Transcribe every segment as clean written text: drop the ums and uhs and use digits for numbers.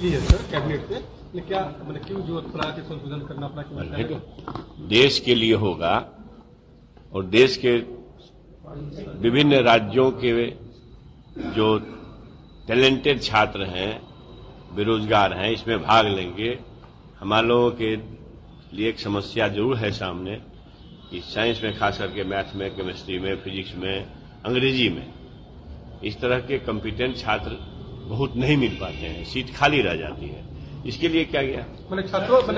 है sir cabinet से, लेकिन क्या मतलब क्यों जरूरत पड़ा कि संशोधन करना पड़ा? देखो, देश के लिए होगा और देश के विभिन्न राज्यों के जो टैलेंटेड छात्र हैं, बेरोजगार हैं, इसमें भाग लेंगे। हमारे लोगों के लिए एक समस्या जरूर है सामने कि साइंस में, खास करके मैथ में, केमिस्ट्री में, फिजिक्स में, अंग्रेजी में इस तरह के कॉम्पिटेंट छात्र बहुत नहीं मिल पाते हैं, सीट खाली रह जाती है। इसके लिए क्या गया, छात्रों छात्र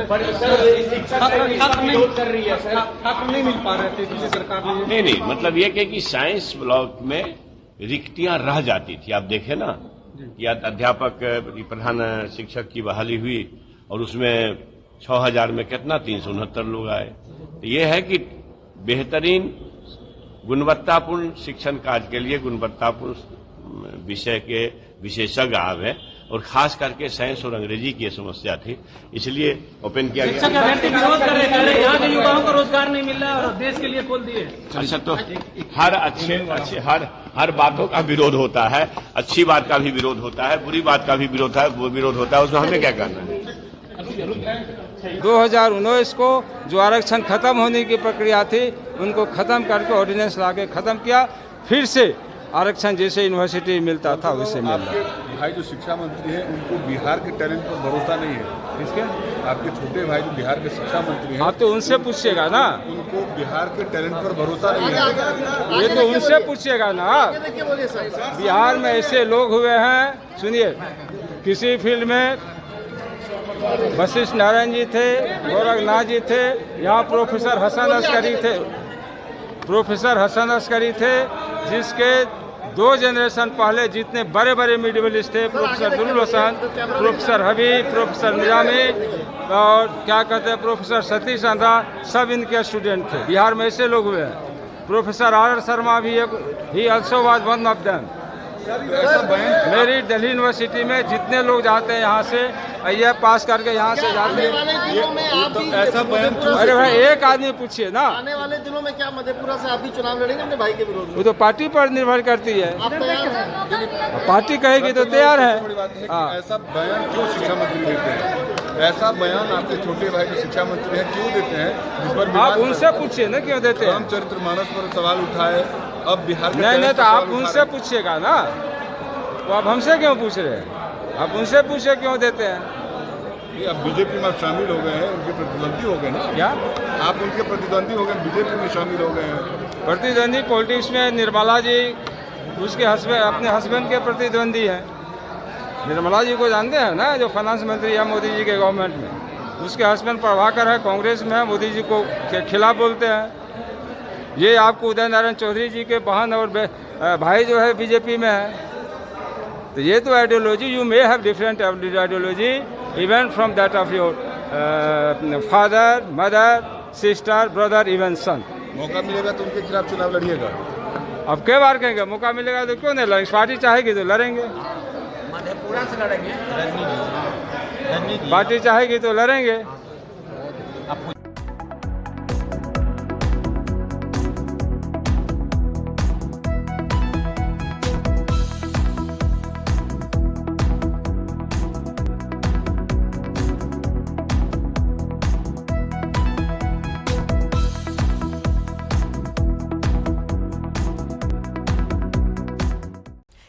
नहीं मिल पा रहे थे, इसलिए सरकार ने नहीं, मतलब यह कि साइंस ब्लॉक में रिक्तियां रह जाती थी। आप देखें ना कि अध्यापक प्रधान शिक्षक की बहाली हुई और उसमें 6000 में कितना 369 लोग आए। तो यह है कि बेहतरीन गुणवत्तापूर्ण शिक्षण कार्य के लिए गुणवत्तापूर्ण विषय के विशेषज्ञ आवे, और खास करके साइंस और अंग्रेजी की समस्या थी, इसलिए ओपन किया गया। विरोध कर रहे हैं, यहाँ के युवाओं को रोजगार नहीं मिल रहा है और देश के लिए खोल दिए। अच्छा, तो हर बातों का विरोध होता है, अच्छी बात का भी विरोध होता है, बुरी बात का भी विरोध होता है, उसमें हमें क्या करना है। 2019 को जो आरक्षण खत्म होने की प्रक्रिया थी, उनको खत्म करके ऑर्डिनेंस लाके खत्म किया। फिर से आरक्षण जैसे यूनिवर्सिटी मिलता था वैसे मिल रहा। भाई जो शिक्षा मंत्री हैं, उनको बिहार के टैलेंट पर भरोसा नहीं है। किसके? आपके छोटे भाई जो बिहार के शिक्षा मंत्री हैं, आप तो उनसे पूछिएगा ना, उनको बिहार के टैलेंट पर भरोसा नहीं है। ये तो उनसे पूछिएगा ना। बिहार में ऐसे लोग हुए हैं, सुनिए, किसी फील्ड में वशिष्ठ नारायण जी थे, गोरखनाथ जी थे, यहाँ प्रोफेसर हसन अस्करी थे, जिसके 2 जनरेशन पहले जितने बड़े बड़े मेडलिस्ट थे, प्रोफेसर दुरुल हसन, प्रोफेसर हबीब, प्रोफेसर निजामी और क्या कहते हैं प्रोफेसर सतीश आंध्रा, सब इनके स्टूडेंट थे। बिहार में ऐसे लोग हुए हैं। प्रोफेसर आर शर्मा भी he also was one of them. मेरी दिल्ली यूनिवर्सिटी में जितने लोग जाते हैं यहाँ से, ये पास करके यहाँ से जाते हैं। ऐसा बयान, अरे भाई एक आदमी पूछिए ना, आने वाले दिनों में क्या मधेपुरा से आप भी चुनाव लड़ेंगे अपने भाई के विरोध में? वो तो पार्टी पर निर्भर करती है। आप तैयार हैं? पार्टी कहेगी तो तैयार है। बड़ी बात है कि ऐसा बयान क्यों शिक्षा मंत्री देते हैं? ऐसा बयान आपके छोटे भाई जो शिक्षा मंत्री हैं क्यों देते हैं, जिस पर आप उनसे पूछिए ना क्यों देते हैं। रामचरितमानस पर सवाल उठाए, अब बिहार नहीं तो आप उनसे पूछिएगा ना, तो आप हमसे क्यों पूछ रहे हैं? आप उनसे पूछे क्यों देते हैं। अब बीजेपी में शामिल हो गए हैं, उनके प्रतिद्वंदी हो गए ना। क्या आप उनके प्रतिद्वंदी हो गए, बीजेपी में शामिल हो गए हैं? प्रतिद्वंदी पॉलिटिक्स में निर्मला जी उसके अपने हस्बैंड के प्रतिद्वंदी हैं। निर्मला जी को जानते हैं ना, जो फाइनेंस मंत्री है मोदी जी के गवर्नमेंट में, उसके हस्बैंड प्रभाकर है, कांग्रेस में है, मोदी जी को के खिलाफ बोलते हैं। ये आपको उदय नारायण चौधरी जी के बहन और भाई जो है बीजेपी में है। तो ये तो ideology, you may have different ideology even from that of your father, mother, sister, brother, even son. मौका मिलेगा तो उनके खिलाफ चुनाव लड़िएगा? अब कई बार कहेंगे, मौका मिलेगा तो क्यों नहीं लड़ेंगे। पार्टी चाहेगी तो लड़ेंगे, मधेपुरा से लड़ेंगे, पार्टी चाहेगी तो लड़ेंगे।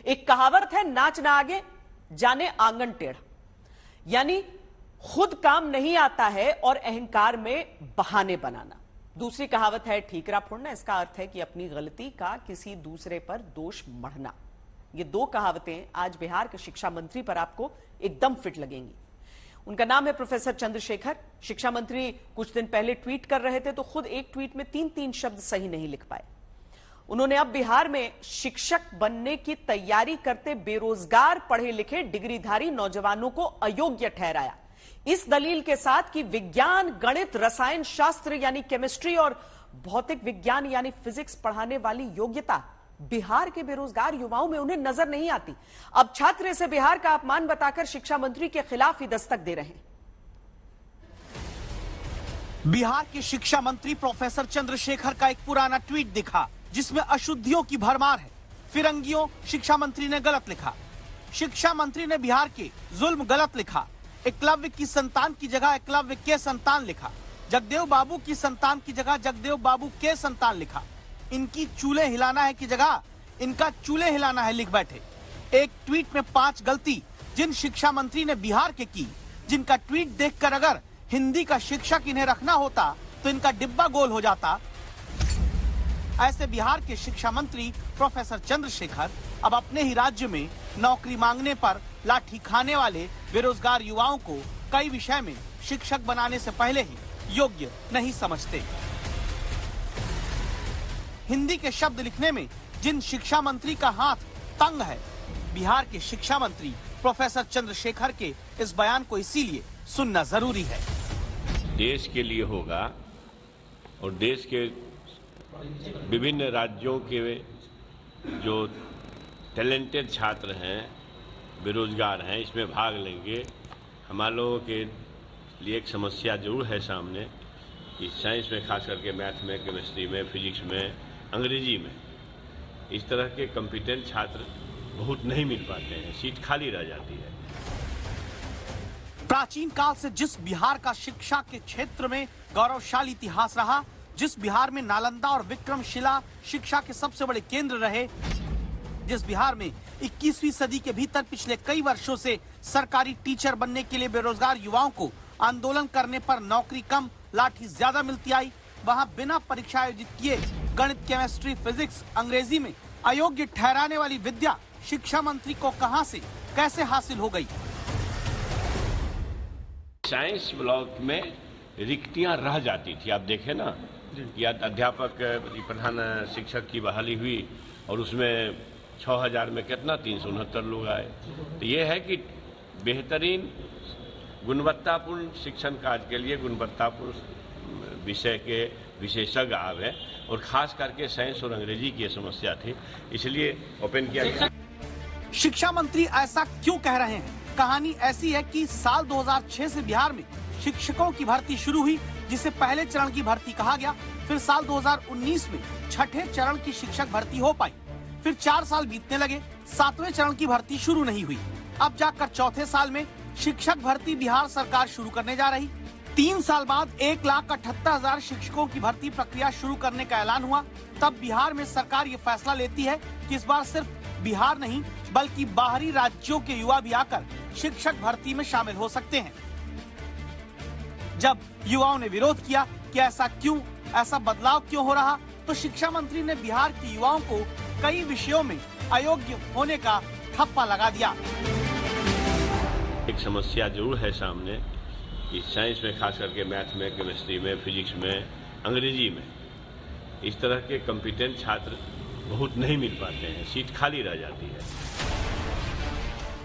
एक कहावत है, नाच ना आगे जाने आंगन टेढ़ा, यानी खुद काम नहीं आता है और अहंकार में बहाने बनाना। दूसरी कहावत है, ठीकरा फोड़ना। इसका अर्थ है कि अपनी गलती का किसी दूसरे पर दोष मढ़ना। ये 2 कहावतें आज बिहार के शिक्षा मंत्री पर आपको एकदम फिट लगेंगी। उनका नाम है प्रोफेसर चंद्रशेखर। शिक्षा मंत्री कुछ दिन पहले ट्वीट कर रहे थे तो खुद एक ट्वीट में 3 शब्द सही नहीं लिख पाए। उन्होंने अब बिहार में शिक्षक बनने की तैयारी करते बेरोजगार पढ़े लिखे डिग्रीधारी नौजवानों को अयोग्य ठहराया, इस दलील के साथ कि विज्ञान, गणित, रसायन शास्त्र यानी केमिस्ट्री और भौतिक विज्ञान यानी फिजिक्स पढ़ाने वाली योग्यता बिहार के बेरोजगार युवाओं में उन्हें नजर नहीं आती। अब छात्र इसे बिहार का अपमान बताकर शिक्षा मंत्री के खिलाफ ही दस्तक दे रहे हैं। बिहार के शिक्षा मंत्री प्रोफेसर चंद्रशेखर का एक पुराना ट्वीट दिखा जिसमें अशुद्धियों की भरमार है। फिरंगियों, शिक्षा मंत्री ने गलत लिखा। शिक्षा मंत्री ने बिहार के जुल्म गलत लिखा। एकलव्य की संतान की जगह एकलव्य के संतान लिखा। जगदेव बाबू की संतान की जगह जगदेव बाबू के संतान लिखा। इनकी चूल्हे हिलाना है की जगह इनका चूल्हे हिलाना है लिख बैठे। एक ट्वीट में 5 गलती जिन शिक्षा मंत्री ने बिहार के की, जिनका ट्वीट देखकर अगर हिंदी का शिक्षक इन्हें रखना होता तो इनका डिब्बा गोल हो जाता। ऐसे बिहार के शिक्षा मंत्री प्रोफेसर चंद्रशेखर अब अपने ही राज्य में नौकरी मांगने पर लाठी खाने वाले बेरोजगार युवाओं को कई विषय में शिक्षक बनाने से पहले ही योग्य नहीं समझते। हिंदी के शब्द लिखने में जिन शिक्षा मंत्री का हाथ तंग है, बिहार के शिक्षा मंत्री प्रोफेसर चंद्रशेखर के इस बयान को इसीलिए सुनना जरूरी है। देश के लिए होगा और देश के विभिन्न राज्यों के जो टैलेंटेड छात्र हैं, बेरोजगार हैं, इसमें भाग लेंगे। हमारे लोगों के लिए एक समस्या जरूर है सामने कि साइंस में, खास करके मैथ में, केमिस्ट्री में, फिजिक्स में, अंग्रेजी में इस तरह के कॉम्पिटेंट छात्र बहुत नहीं मिल पाते हैं, सीट खाली रह जाती है। प्राचीन काल से जिस बिहार का शिक्षा के क्षेत्र में गौरवशाली इतिहास रहा, जिस बिहार में नालंदा और विक्रमशिला शिक्षा के सबसे बड़े केंद्र रहे, जिस बिहार में 21वीं सदी के भीतर पिछले कई वर्षों से सरकारी टीचर बनने के लिए बेरोजगार युवाओं को आंदोलन करने पर नौकरी कम लाठी ज्यादा मिलती आई, वहां बिना परीक्षा आयोजित किए गणित, केमिस्ट्री, फिजिक्स, अंग्रेजी में अयोग्य ठहराने वाली विद्या शिक्षा मंत्री को कहां से कैसे हासिल हो गई। साइंस ब्लॉक में रिक्तियां रह जाती थी। आप देखें ना, या अध्यापक प्रधान शिक्षक की बहाली हुई और उसमें 6000 में कितना 369 लोग आए। तो ये है कि बेहतरीन गुणवत्तापूर्ण शिक्षण कार्य के लिए गुणवत्तापूर्ण विषय के विशेषज्ञ आवे, और खास करके साइंस और अंग्रेजी की समस्या थी, इसलिए ओपन किया गया। शिक्षा मंत्री ऐसा क्यों कह रहे हैं? कहानी ऐसी है कि साल 2006 से बिहार में शिक्षकों की भर्ती शुरू हुई, जिसे पहले चरण की भर्ती कहा गया। फिर साल 2019 में छठे चरण की शिक्षक भर्ती हो पाई। फिर 4 साल बीतने लगे, 7वें चरण की भर्ती शुरू नहीं हुई। अब जाकर चौथे साल में शिक्षक भर्ती बिहार सरकार शुरू करने जा रही। 3 साल बाद 1,78,000 शिक्षकों की भर्ती प्रक्रिया शुरू करने का ऐलान हुआ। तब बिहार में सरकार ये फैसला लेती है कि इस बार सिर्फ बिहार नहीं बल्कि बाहरी राज्यों के युवा भी आकर शिक्षक भर्ती में शामिल हो सकते हैं। जब युवाओं ने विरोध किया कि ऐसा क्यों, ऐसा बदलाव क्यों हो रहा, तो शिक्षा मंत्री ने बिहार के युवाओं को कई विषयों में अयोग्य होने का ठप्पा लगा दिया। एक समस्या जरूर है सामने कि साइंस में, खास करके मैथ में, केमिस्ट्री में, फिजिक्स में, अंग्रेजी में इस तरह के कॉम्पिटेंट छात्र बहुत नहीं मिल पाते हैं, सीट खाली रह जाती है।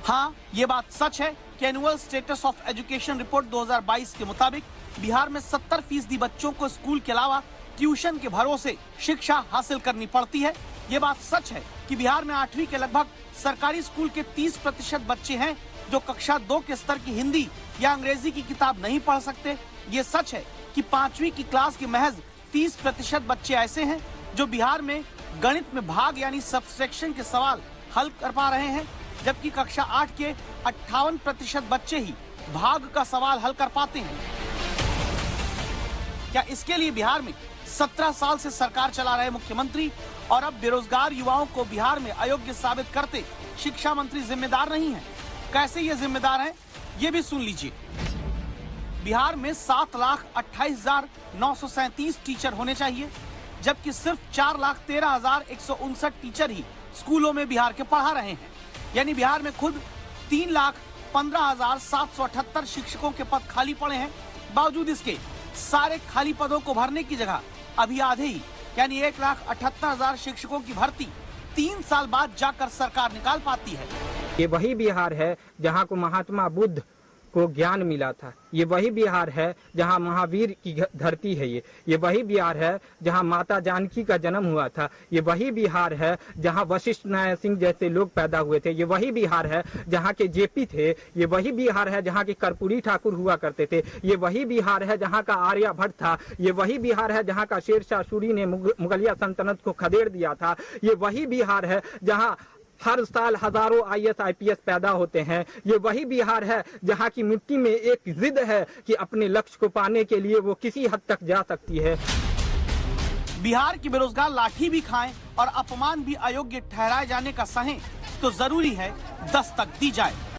हाँ, ये बात सच है कि annual status of education report 2022 के मुताबिक बिहार में 70% बच्चों को स्कूल के अलावा ट्यूशन के भरोसे शिक्षा हासिल करनी पड़ती है। ये बात सच है कि बिहार में 8वीं के लगभग सरकारी स्कूल के 30% बच्चे हैं जो कक्षा 2 के स्तर की हिंदी या अंग्रेजी की किताब नहीं पढ़ सकते। ये सच है कि 5वीं की क्लास के महज 30% बच्चे ऐसे हैं जो बिहार में गणित में भाग यानी सब्सट्रैक्शन के सवाल हल कर पा रहे हैं, जबकि कक्षा 8 के 58% बच्चे ही भाग का सवाल हल कर पाते हैं। क्या इसके लिए बिहार में 17 साल से सरकार चला रहे मुख्यमंत्री और अब बेरोजगार युवाओं को बिहार में अयोग्य साबित करते शिक्षा मंत्री जिम्मेदार नहीं है? कैसे ये जिम्मेदार हैं, ये भी सुन लीजिए। बिहार में 7,28,937 टीचर होने चाहिए, जबकि सिर्फ 4,13,159 टीचर ही स्कूलों में बिहार के पढ़ा रहे हैं। यानी बिहार में खुद 3,15,778 शिक्षकों के पद खाली पड़े हैं। बावजूद इसके सारे खाली पदों को भरने की जगह अभी आधे ही यानी 1,78,000 शिक्षकों की भर्ती 3 साल बाद जाकर सरकार निकाल पाती है। ये वही बिहार है जहाँ को महात्मा बुद्ध को ज्ञान मिला था। ये वही बिहार है जहाँ महावीर की धरती है। ये वही बिहार है जहाँ माता जानकी का जन्म हुआ था। ये वही बिहार है जहाँ वशिष्ठ नारायण सिंह जैसे लोग पैदा हुए थे। ये वही बिहार है जहाँ के जेपी थे। ये वही बिहार है जहाँ के कर्पूरी ठाकुर हुआ करते थे। ये वही बिहार है जहाँ का आर्यभट्ट था। ये वही बिहार है जहाँ का शेरशाह सूरी ने मुगलिया सल्तनत को खदेड़ दिया था। ये वही बिहार है जहाँ हर साल हजारों IAS IPS पैदा होते हैं। ये वही बिहार है जहां की मिट्टी में एक जिद है कि अपने लक्ष्य को पाने के लिए वो किसी हद तक जा सकती है। बिहार के बेरोजगार लाठी भी खाएं और अपमान भी अयोग्य ठहराए जाने का सहें तो जरूरी है दस्तक दी जाए।